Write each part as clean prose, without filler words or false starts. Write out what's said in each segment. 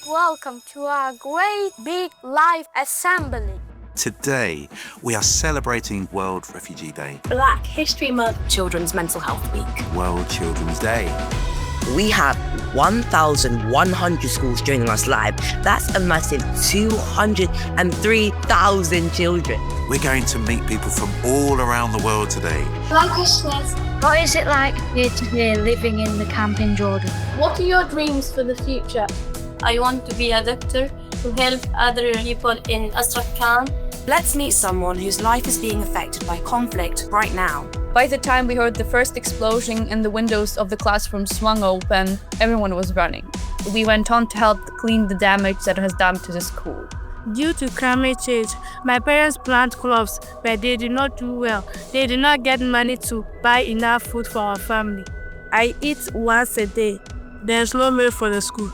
welcome to our great big live assembly. Today, we are celebrating World Refugee Day, Black History Month, Children's Mental Health Week, World Children's Day. We have 1,100 schools joining us live. That's a massive 203,000 children. We're going to meet people from all around the world today. Merry Christmas. What is it like here today living in the camp in Jordan? What are your dreams for the future? I want to be a doctor to help other people in Astrakhan. Let's meet someone whose life is being affected by conflict right now. By the time we heard the first explosion and the windows of the classroom swung open, everyone was running. We went on to help clean the damage that was done to the school. Due to climate change, my parents plant crops, but they did not do well. They did not get money to buy enough food for our family. I eat once a day. There's no meal for the school.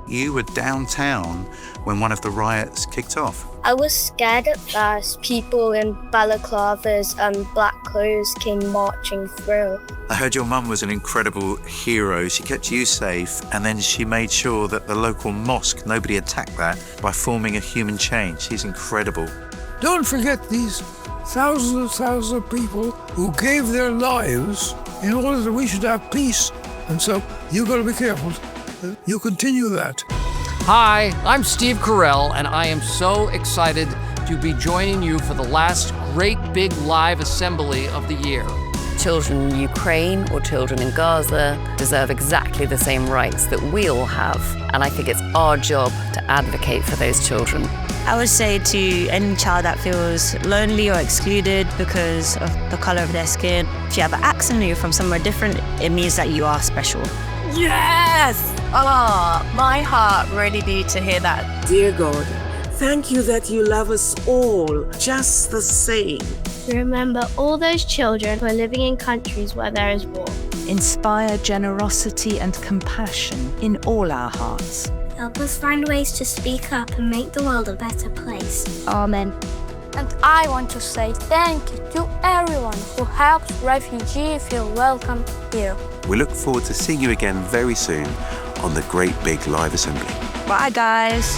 You were downtown when one of the riots kicked off. I was scared at first. People in balaclavas and black clothes came marching through. I heard your mum was an incredible hero. She kept you safe, and then she made sure that the local mosque, nobody attacked that, by forming a human chain. She's incredible. Don't forget these thousands of people who gave their lives in order that we should have peace. And so you've got to be careful. You continue that. Hi, I'm Steve Carell, and I am so excited to be joining you for the last great big live assembly of the year. Children in Ukraine or children in Gaza deserve exactly the same rights that we all have, and I think it's our job to advocate for those children. I would say to any child that feels lonely or excluded because of the color of their skin, if you have an accent or you're from somewhere different, it means that you are special. Yes! My heart really needs to hear that. Dear God, thank you that you love us all just the same. Remember all those children who are living in countries where there is war. Inspire generosity and compassion in all our hearts. Help us find ways to speak up and make the world a better place. Amen. And I want to say thank you to everyone who helps refugees feel welcome here. We look forward to seeing you again very soon on the Great Big Live Assembly. Bye, guys.